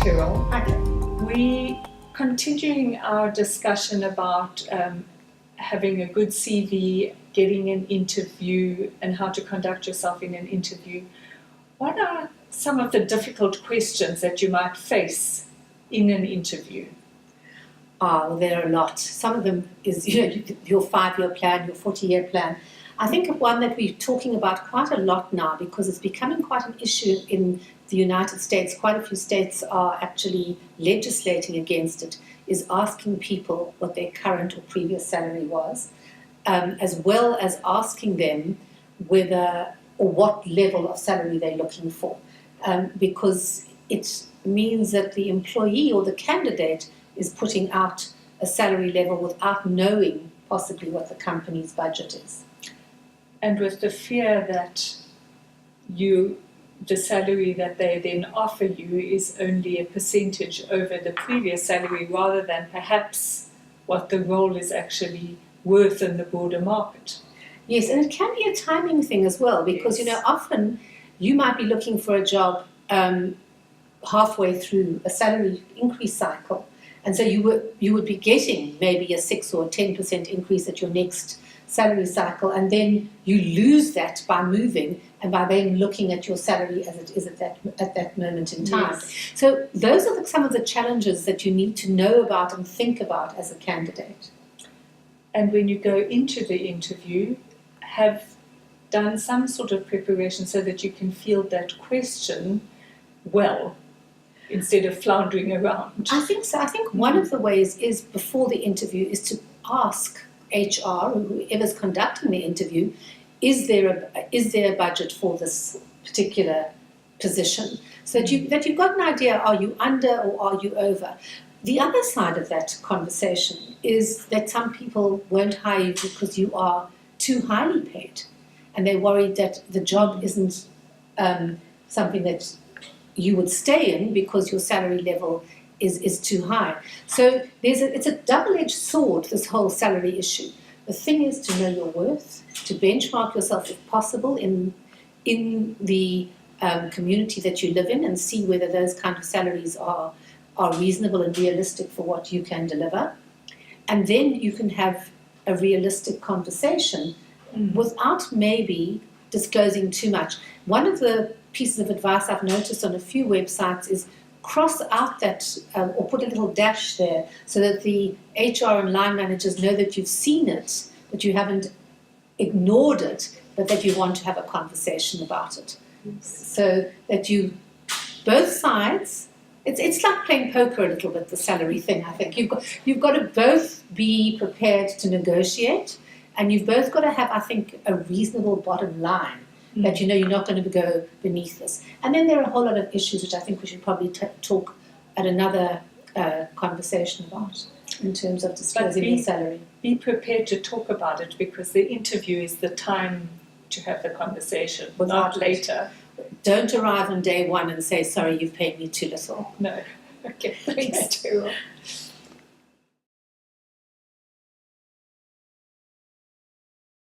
Teryl. Okay. We continuing our discussion about having a good CV, getting an interview, and how to conduct yourself in an interview. What are some of the difficult questions that you might face in an interview? Well, there are a lot. Some of them is your 5-year plan, your 40-year plan. I think of one that we're talking about quite a lot now because it's becoming quite an issue in the United States. Quite a few states are actually legislating against it, is asking people what their current or previous salary was, as well as asking them whether or what level of salary they're looking for, because it means that the employee or the candidate is putting out a salary level without knowing possibly what the company's budget is. And with the fear that the salary that they then offer you is only a percentage over the previous salary rather than perhaps what the role is actually worth in the broader market. Yes, and it can be a timing thing as well because, Yes. Often you might be looking for a job halfway through a salary increase cycle. And so you would be getting maybe a 6 or 10% increase at your next salary cycle, and then you lose that by moving and by then looking at your salary as it is at that moment in time. Yes. So those are some of the challenges that you need to know about and think about as a candidate. And when you go into the interview, have done some sort of preparation so that you can field that question well, instead of floundering around. I think so. I think one of the ways is before the interview is to ask HR or whoever's conducting the interview, is there a budget for this particular position? So that you've got an idea, are you under or are you over? The other side of that conversation is that some people won't hire you because you are too highly paid, and they're worried that the job isn't something that you would stay in because your salary level is too high. So it's a double-edged sword, this whole salary issue. The thing is to know your worth, to benchmark yourself if possible in the community that you live in and see whether those kind of salaries are reasonable and realistic for what you can deliver. And then you can have a realistic conversation without maybe disclosing too much. One of the pieces of advice I've noticed on a few websites is cross out that or put a little dash there so that the HR and line managers know that you've seen it, that you haven't ignored it, but that you want to have a conversation about it. Yes. So that both sides, it's like playing poker a little bit, the salary thing, I think. You've got to both be prepared to negotiate, and you've both got to have, I think, a reasonable bottom line. That you're not going to go beneath this. And then there are a whole lot of issues which I think we should probably talk at another conversation about in terms of disclosing your salary. Be prepared to talk about it because the interview is the time to have the conversation, not later. Don't arrive on day one and say, sorry, you've paid me too little. No. Okay, thanks, Teryl.